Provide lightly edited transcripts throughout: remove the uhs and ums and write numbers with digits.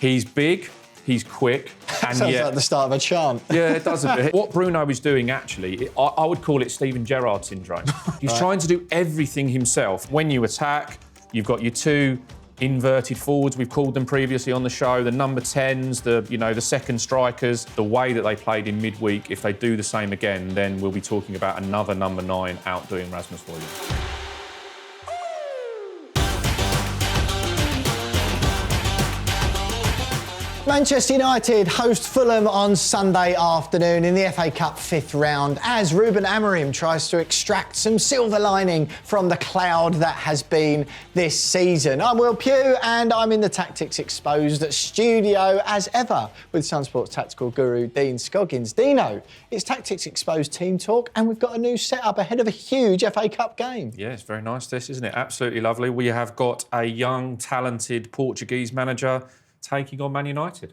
He's big, he's quick, and Sounds yet... like the start of a chant. Yeah, it does a bit. What Bruno is doing, actually, I would call it Steven Gerrard syndrome. He's trying to do everything himself. When you attack, you've got your two inverted forwards, we've called them previously on the show, the number 10s, the second strikers, the way that they played in midweek. If they do the same again, then we'll be talking about another number 9 outdoing Rasmus Hojlund. Manchester United host Fulham on Sunday afternoon in the FA Cup 5th round as Ruben Amorim tries to extract some silver lining from the cloud that has been this season. I'm Will Pugh and I'm in the Tactics Exposed studio as ever with Sunsport's tactical guru Dean Scoggins. Dino, it's Tactics Exposed team talk and we've got a new setup ahead of a huge FA Cup game. Yeah, it's very nice this, isn't it? Absolutely lovely. We have got a young, talented Portuguese manager taking on Man United.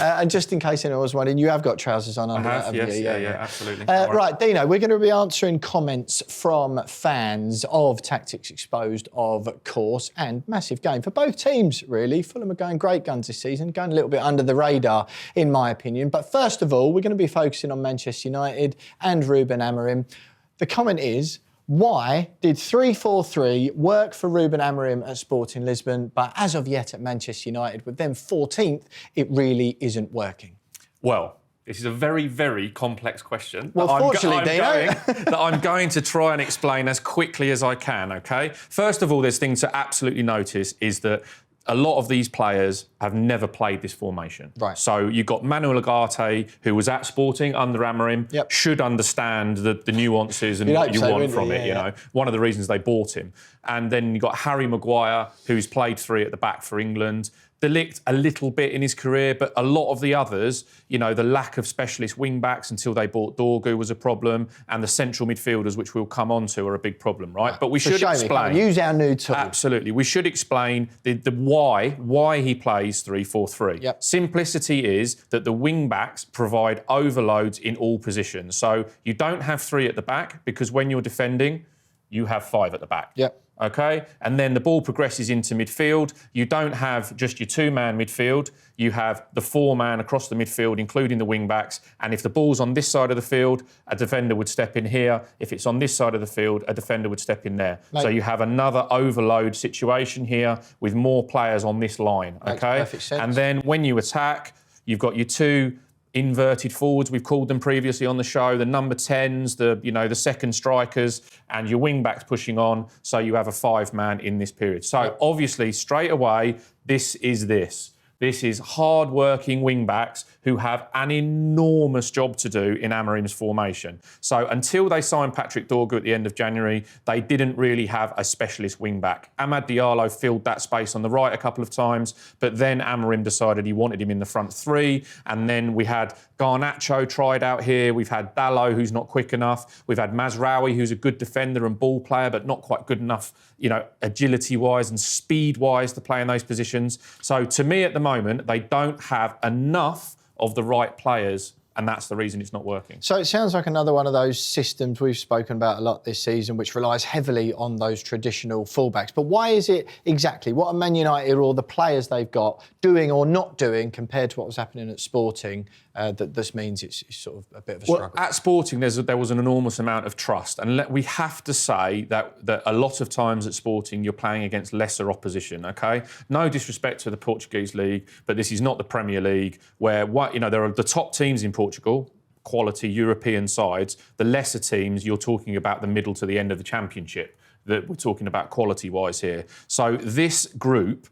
And just in case anyone was wondering, you have got trousers on under that, yes, you? yeah, absolutely. Right, Dino, we're going to be answering comments from fans of Tactics Exposed, of course, and massive game for both teams, really. Fulham are going great guns this season, going a little bit under the radar, in my opinion. But first of all, we're going to be focusing on Manchester United and Ruben Amorim. The comment is, why did 3-4-3 work for Ruben Amorim at Sporting Lisbon, but as of yet at Manchester United, with them 14th, it really isn't working? Well, this is a very, very complex question. Well, fortunately, Dino. that I'm going to try and explain as quickly as I can, OK? First of all, there's things to absolutely notice is that a lot of these players have never played this formation. Right. So you've got Manuel Ugarte, who was at Sporting under Amorim, should understand the nuances and what you want from it, you know. One of the reasons they bought him. And then you've got Harry Maguire, who's played 3 at the back for England. De Ligt a little bit in his career, but a lot of the others, you know, the lack of specialist wing-backs until they bought Dorgu was a problem, and the central midfielders, which we'll come on to, are a big problem, right? But we should explain... Use our new tool. Absolutely. We should explain the why he plays 3-4-3. Yep. Simplicity is that the wing-backs provide overloads in all positions. So you don't have 3 at the back, because when you're defending, you have 5 at the back. Yep. OK? And then the ball progresses into midfield. You don't have just your 2-man midfield. You have the 4-man across the midfield, including the wing-backs. And if the ball's on this side of the field, a defender would step in here. If it's on this side of the field, a defender would step in there. So you have another overload situation here with more players on this line, OK? Makes perfect sense. And then when you attack, you've got your 2 inverted forwards, we've called them previously on the show, the number 10s, the second strikers, and your wing-backs pushing on, so you have a 5-man in this period. So obviously, straight away, this is hard-working wing-backs who have an enormous job to do in Amorim's formation. So until they signed Patrick Dorgu at the end of January, they didn't really have a specialist wing-back. Amad Diallo filled that space on the right a couple of times, but then Amorim decided he wanted him in the front 3, and then we had Garnacho tried out here, we've had Dalot, who's not quick enough, we've had Mazraoui, who's a good defender and ball player, but not quite good enough, you know, agility-wise and speed-wise to play in those positions. So to me at the moment, they don't have enough of the right players, and that's the reason it's not working. So it sounds like another one of those systems we've spoken about a lot this season, which relies heavily on those traditional fullbacks. But why is it exactly? What are Man United or the players they've got doing or not doing compared to what was happening at Sporting that this means it's sort of a bit of a struggle? Well, at Sporting, there was an enormous amount of trust. And we have to say that a lot of times at Sporting, you're playing against lesser opposition, OK? No disrespect to the Portuguese league, but this is not the Premier League where, there are the top teams in Portugal, quality European sides. The lesser teams, you're talking about the middle to the end of the Championship, that we're talking about quality-wise here. So this group,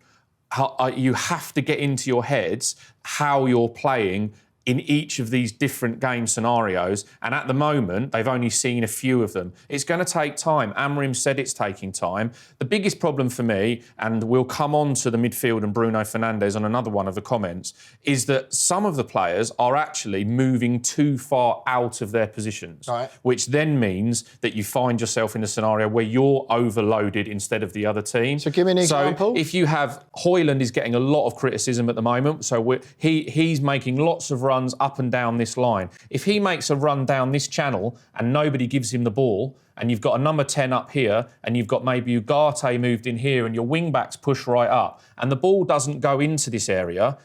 you have to get into your heads how you're playing in each of these different game scenarios, and at the moment, they've only seen a few of them. It's going to take time. Amorim said it's taking time. The biggest problem for me, and we'll come on to the midfield and Bruno Fernandes on another one of the comments, is that some of the players are actually moving too far out of their positions, which then means that you find yourself in a scenario where you're overloaded instead of the other team. So give me an example. If you have... Hojlund is getting a lot of criticism at the moment, so he's making lots of runs runs up and down this line. If he makes a run down this channel and nobody gives him the ball, and you've got a number 10 up here, and you've got maybe Ugarte moved in here, and your wing-backs push right up, and the ball doesn't go into this area,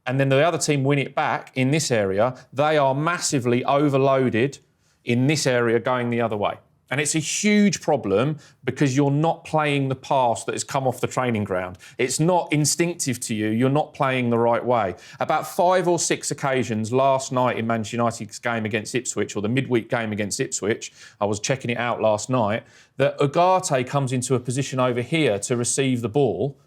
and then the other team win it back in this area, they are massively overloaded in this area going the other way. And it's a huge problem because you're not playing the pass that has come off the training ground. It's not instinctive to you. You're not playing the right way. About 5 or 6 occasions last night in Manchester United's game against Ipswich, or the midweek game against Ipswich, I was checking it out last night, that Ugarte comes into a position over here to receive the ball,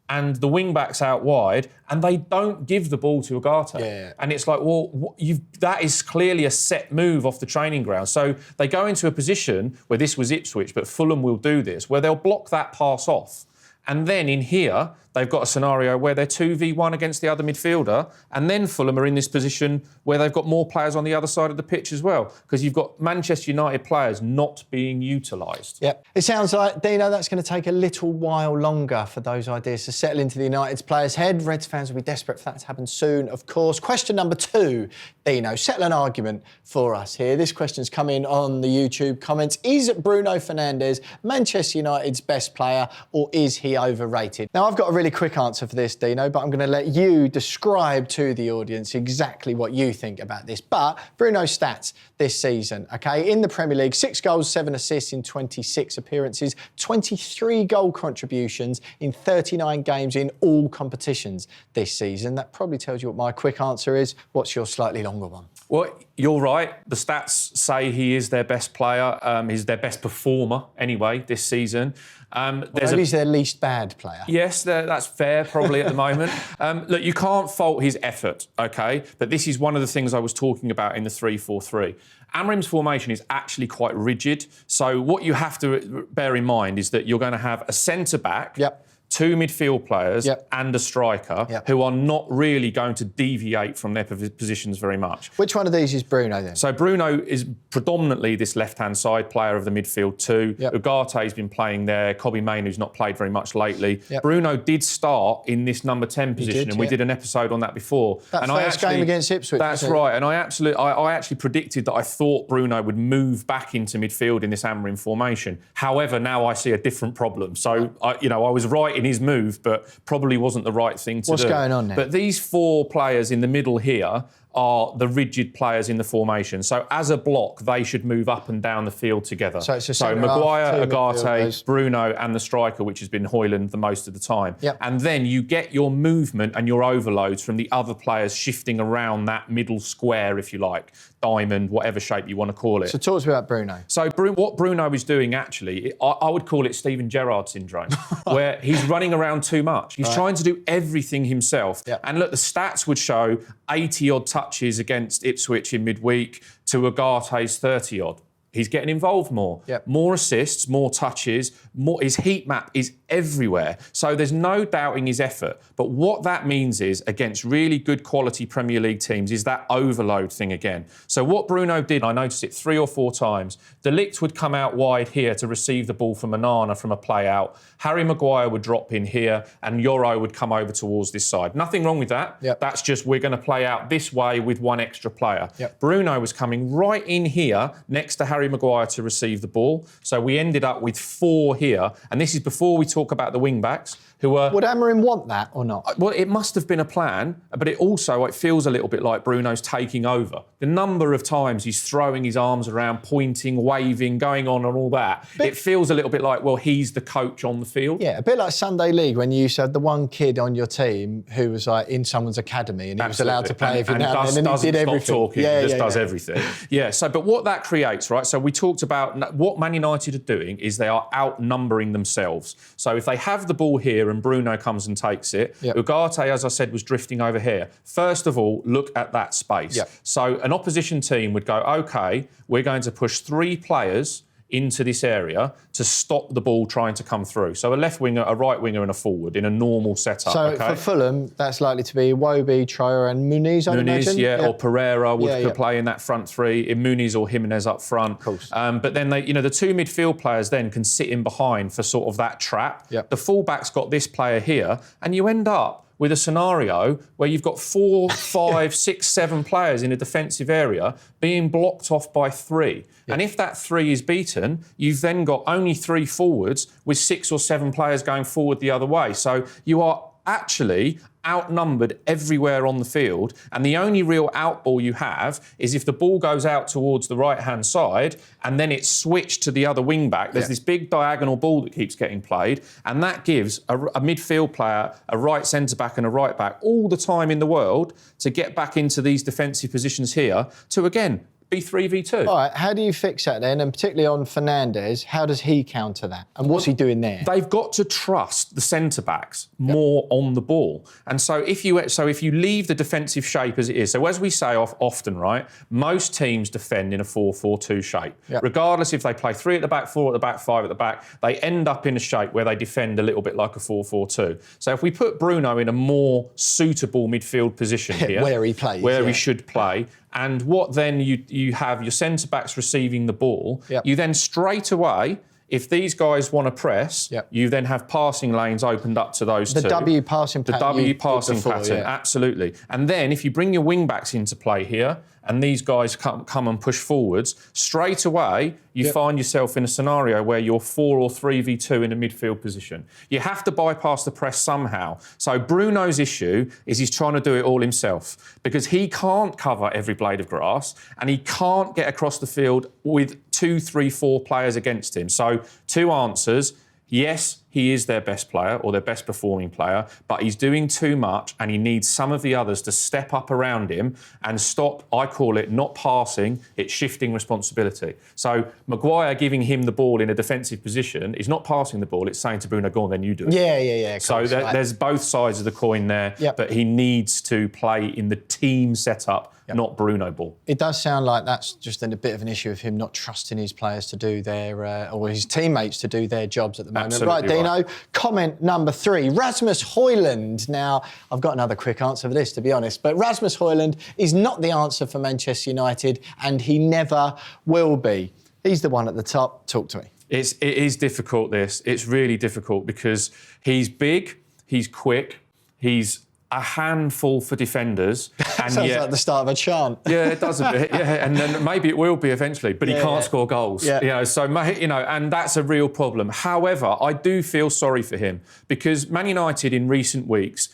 and the wing-backs out wide, and they don't give the ball to Ugarte. Yeah. And it's like, well, that is clearly a set move off the training ground. So they go into a position where this was Ipswich, but Fulham will do this, where they'll block that pass off. And then in here, they've got a scenario where they're 2v1 against the other midfielder, and then Fulham are in this position where they've got more players on the other side of the pitch as well, because you've got Manchester United players not being utilised. Yep. It sounds like, Dino, that's going to take a little while longer for those ideas to settle into the United's players' head. Reds fans will be desperate for that to happen soon, of course. Question number 2, Dino, settle an argument for us here. This question's come in on the YouTube comments. Is Bruno Fernandes Manchester United's best player, or is he overrated? Now, I've got a really quick answer for this, Dino, but I'm going to let you describe to the audience exactly what you think about this. But Bruno's stats this season, OK? In the Premier League, 6 goals, 7 assists in 26 appearances, 23 goal contributions in 39 games in all competitions this season. That probably tells you what my quick answer is. What's your slightly longer one? Well, you're right. The stats say he is their best player. He's their best performer anyway this season. Maybe he's their least bad player. Yes, that's fair probably at the moment. Look, you can't fault his effort, OK? But this is one of the things I was talking about in the 3-4-3. Amorim's formation is actually quite rigid. So what you have to bear in mind is that you're going to have a centre-back, 2 midfield players and a striker who are not really going to deviate from their positions very much. Which one of these is Bruno then? So Bruno is predominantly this left-hand side player of the midfield too. Ugarte's been playing there. Kobbie Mainoo, who's not played very much lately. Bruno did start in this number 10 position, and we did an episode on that before. That first game against Ipswich. That's right, and I actually predicted that I thought Bruno would move back into midfield in this Amorim formation. However, now I see a different problem. So I was right in his move, but probably wasn't the right thing to do. What's going on now? But these 4 players in the middle here are the rigid players in the formation. So as a block, they should move up and down the field together. So it's a Maguire, Ugarte, Bruno and the striker, which has been Hojlund the most of the time. And then you get your movement and your overloads from the other players shifting around that middle square, if you like, diamond, whatever shape you want to call it. So talk to me about Bruno. So what Bruno is doing actually, I would call it Steven Gerrard syndrome, where he's running around too much. He's trying to do everything himself. And look, the stats would show 80-odd touches against Ipswich in midweek to Ugarte's 30-odd. He's getting involved more. More assists, more touches, his heat map is everywhere. So there's no doubting his effort. But what that means is, against really good quality Premier League teams, is that overload thing again. So what Bruno did, I noticed it 3 or 4 times. De Ligt would come out wide here to receive the ball from Onana from a play out. Harry Maguire would drop in here and Yoro would come over towards this side. Nothing wrong with that. That's just we're going to play out this way with 1 extra player. Bruno was coming right in here next to Harry Maguire to receive the ball. So we ended up with 4 here. And this is before we talk about the wing-backs, who were... Would Amorim want that or not? Well, it must have been a plan, but it feels a little bit like Bruno's taking over. The number of times he's throwing his arms around, pointing, waving, going on and all that. It feels a little bit like, well, he's the coach on the field. Yeah, a bit like Sunday League when you used to have the one kid on your team who was like in someone's academy and he was allowed to play every now and then and he did everything. Talking, he just does everything. But what that creates, right? So we talked about what Man United are doing is they are outnumbering themselves. So if they have the ball here and Bruno comes and takes it, Ugarte, as I said, was drifting over here. First of all, look at that space. So an opposition team would go, OK, we're going to push 3 players into this area to stop the ball trying to come through. So a left winger, a right winger and a forward in a normal setup. So for Fulham, that's likely to be Iwobi, Traore and Muniz, I'd imagine? Or Pereira would play in that front 3, in Muniz or Jimenez up front. Of course. But then, the 2 midfield players then can sit in behind for sort of that trap. The fullback's got this player here and you end up with a scenario where you've got 4, 5, 6, 7 players in a defensive area being blocked off by 3. And if that 3 is beaten, you've then got only 3 forwards with 6 or 7 players going forward the other way. So you are actually outnumbered everywhere on the field, and the only real outball you have is if the ball goes out towards the right-hand side and then it's switched to the other wing-back. There's this big diagonal ball that keeps getting played, and that gives a midfield player, a right centre-back and a right-back all the time in the world to get back into these defensive positions here to, again, be 3v2. All right, how do you fix that then? And particularly on Fernandes, how does he counter that? And what's he doing there? They've got to trust the centre-backs more on the ball. And so if you leave the defensive shape as it is, so as we say often, right, most teams defend in a 4-4-2 shape. Regardless if they play 3 at the back, 4 at the back, 5 at the back, they end up in a shape where they defend a little bit like a 4-4-2. So if we put Bruno in a more suitable midfield position here, where he plays, he should play, and what then you have your centre-backs receiving the ball, you then straight away, if these guys want to press, you then have passing lanes opened up to those two. The W passing pattern, absolutely. And then if you bring your wing-backs into play here, and these guys come and push forwards, straight away you find yourself in a scenario where you're 4 or 3v2 in a midfield position. You have to bypass the press somehow. So Bruno's issue is he's trying to do it all himself because he can't cover every blade of grass and he can't get across the field with 2, 3, 4 players against him. So 2 answers. Yes, he is their best player or their best performing player, but he's doing too much and he needs some of the others to step up around him and stop, I call it, not passing, it's shifting responsibility. So Maguire giving him the ball in a defensive position is not passing the ball, it's saying to Bruno, go on, then you do it. Yeah. So there's both sides of the coin there, but he needs to play in the team setup, not Bruno ball. It does sound like that's just a bit of an issue of him not trusting his players to do their, or his teammates to do their jobs at the moment. Absolutely right, Dino, comment number 3, Rasmus Hojlund. Now, I've got another quick answer for this, to be honest, but Rasmus Hojlund is not the answer for Manchester United, and he never will be. He's the one at the top. Talk to me. It is difficult, this. It's really difficult because he's big, he's quick, he's a handful for defenders. And Sounds like the start of a chant. Yeah, it does a bit. Yeah, and then maybe it will be eventually, but he can't score goals. Yeah. And that's a real problem. However, I do feel sorry for him because Man United in recent weeks,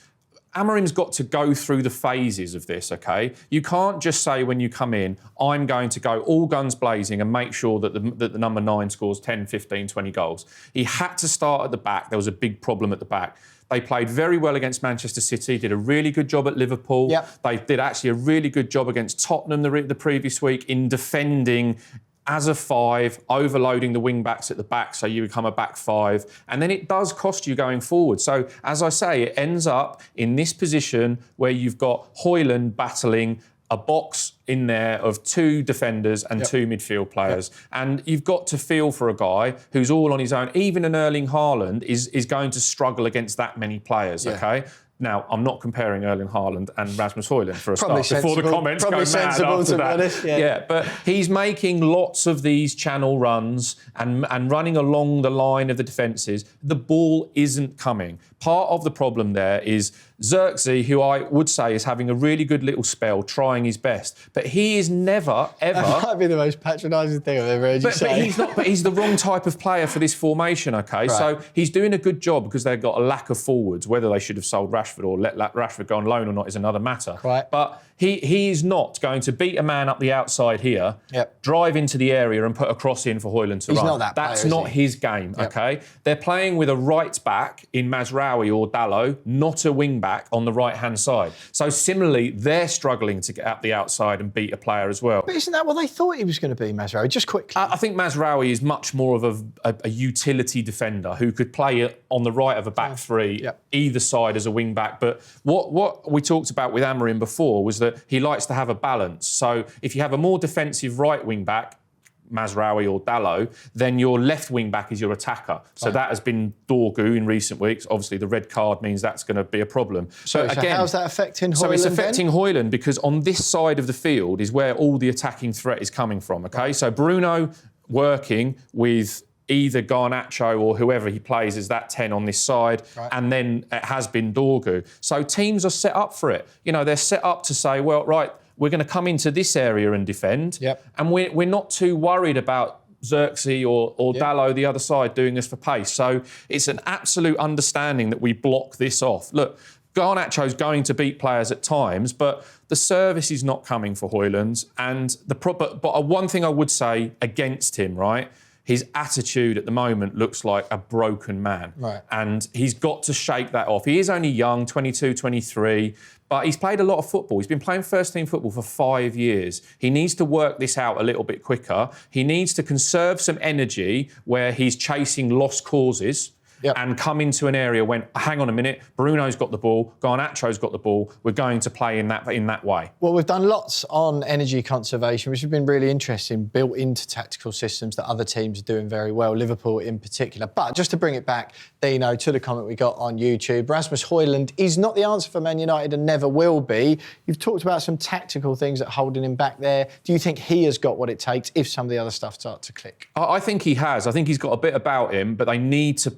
Amorim's got to go through the phases of this, okay? You can't just say when you come in, I'm going to go all guns blazing and make sure that the number 9 scores 10, 15, 20 goals. He had to start at the back. There was a big problem at the back. They played very well against Manchester City, did a really good job at Liverpool. They did actually a really good job against Tottenham the previous week in defending as a 5, overloading the wing-backs at the back so you become a back 5. And then it does cost you going forward. So, as I say, it ends up in this position where you've got Hojlund battling a box in there of 2 defenders and 2 midfield players. And you've got to feel for a guy who's all on his own. Even an Erling Haaland is going to struggle against that many players, okay? Now, I'm not comparing Erling Haaland and Rasmus Hojlund for a start before the comments go mad after that. Yeah, but he's making lots of these channel runs and running along the line of the defences. The ball isn't coming. Part of the problem there is Xerxes, who I would say is having a really good little spell, trying his best, but he is never, ever... That might be the most patronising thing I've ever heard you say. But he's the wrong type of player for this formation, okay? Right. So he's doing a good job because they've got a lack of forwards. Whether they should have sold Rashford or let Rashford go on loan or not is another matter. Right. But he is not going to beat a man up the outside here, drive into the area and put a cross in for Hojlund to run. He's not that player, That's not his game, okay? They're playing with a right back in Mazraoui or Dalot, not a wing back on the right-hand side. So similarly, they're struggling to get up the outside and beat a player as well. But isn't that what they thought he was going to be, Mazraoui? Just quickly. I think Mazraoui is much more of a utility defender who could play on the right of a back 3, either side as a wing back. But what we talked about with Amorim before was that he likes to have a balance. So if you have a more defensive right wing back, Mazraoui or Dalot, then your left wing back is your attacker. So that has been Dorgu in recent weeks. Obviously, the red card means that's going to be a problem. So again, how's that affecting Hojlund? So it's affecting Hojlund because on this side of the field is where all the attacking threat is coming from, okay? So Bruno working with either Garnacho or whoever he plays as that 10 on this side, and then it has been Dorgu. So teams are set up for it. You know, they're set up to say, well, right, we're going to come into this area and defend, and we're not too worried about Xerxes or Dalot the other side doing this for pace. So it's an absolute understanding that we block this off. Look, Garnacho's going to beat players at times, but the service is not coming for Hojlund. And but one thing I would say against him, right? His attitude at the moment looks like a broken man. Right. And he's got to shake that off. He is only young, 22, 23, but he's played a lot of football. He's been playing first-team football for 5 years. He needs to work this out a little bit quicker. He needs to conserve some energy where he's chasing lost causes. And come into an area when, hang on a minute, Bruno's got the ball, Garnacho's got the ball, we're going to play in that way. Well, we've done lots on energy conservation, which has been really interesting, built into tactical systems that other teams are doing very well, Liverpool in particular. But just to bring it back, Dino, to the comment we got on YouTube, Rasmus Hojlund is not the answer for Man United and never will be. You've talked about some tactical things that are holding him back there. Do you think he has got what it takes if some of the other stuff starts to click? I think he has. I think he's got a bit about him, but they need to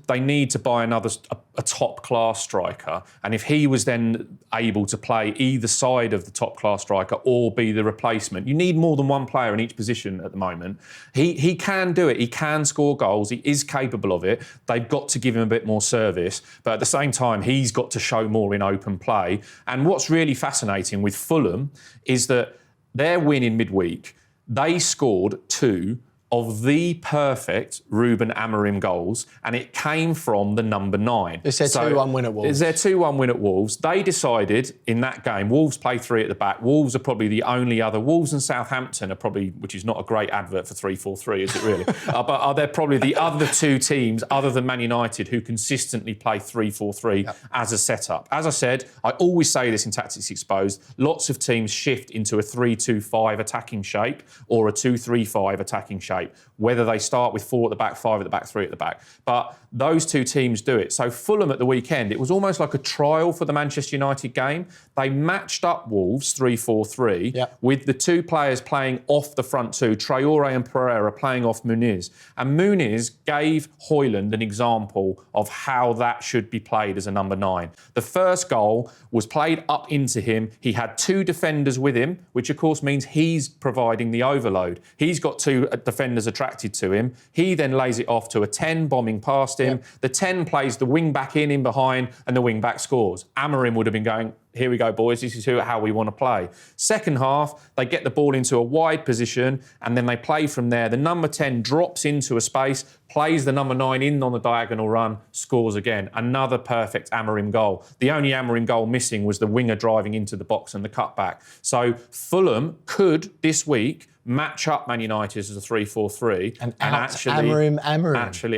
buy a top-class striker. And if he was then able to play either side of the top-class striker or be the replacement, you need more than one player in each position at the moment. He can do it. He can score goals. He is capable of it. They've got to give him a bit more service. But at the same time, he's got to show more in open play. And what's really fascinating with Fulham is that their win in midweek, they scored 2 of the perfect Ruben Amorim goals, and it came from the number 9. It's their 2-1 win at Wolves. It's their 2-1 win at Wolves. They decided in that game, Wolves play 3 at the back. Wolves are probably the only other. Wolves and Southampton are probably, which is not a great advert for 3-4-3, is it really? But are they probably the other 2 teams, other than Man United, who consistently play 3-4-3 as a setup? As I said, I always say this in Tactics Exposed, lots of teams shift into a 3-2-5 attacking shape or a 2-3-5 attacking shape, whether they start with 4 at the back, 5 at the back, 3 at the back. But those 2 teams do it. So Fulham at the weekend, it was almost like a trial for the Manchester United game. They matched up Wolves 3-4-3 with the 2 players playing off the front 2, Traore and Pereira playing off Muniz. And Muniz gave Hojlund an example of how that should be played as a number 9. The first goal was played up into him. He had 2 defenders with him, which of course means he's providing the overload. He's got 2 defenders attracted to him. He then lays it off to a 10 bombing past him. The 10 plays the wing back in behind, and the wing back scores. Amorim would have been going, here we go, boys, this is how we want to play. Second half, they get the ball into a wide position, and then they play from there. The number 10 drops into a space, plays the number 9 in on the diagonal run, scores again. Another perfect Amorim goal. The only Amorim goal missing was the winger driving into the box and the cutback. So Fulham could, this week, match up Man United as a 3-4-3 and actually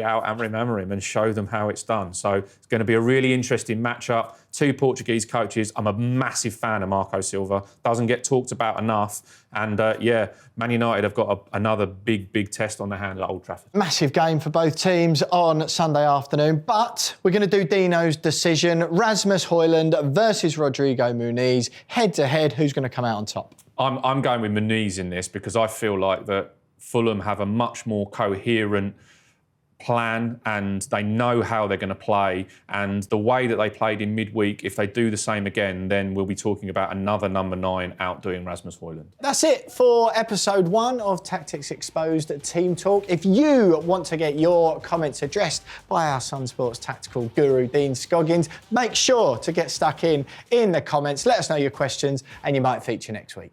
out Amorim and show them how it's done. So it's going to be a really interesting matchup. 2 Portuguese coaches. I'm a massive fan of Marco Silva. Doesn't get talked about enough. And Man United have got another big test on their hands at Old Trafford. Massive game for both teams on Sunday afternoon. But we're going to do Dino's decision. Rasmus Hojlund versus Rodrigo Muniz. Head to head, who's going to come out on top? I'm going with Muniz in this because I feel like that Fulham have a much more coherent plan and they know how they're going to play, and the way that they played in midweek, if they do the same again, then we'll be talking about another number 9 outdoing Rasmus Hojlund. That's it for episode 1 of Tactics Exposed Team Talk. If you want to get your comments addressed by our Sun Sports tactical guru, Dean Scoggins, make sure to get stuck in the comments. Let us know your questions and you might feature next week.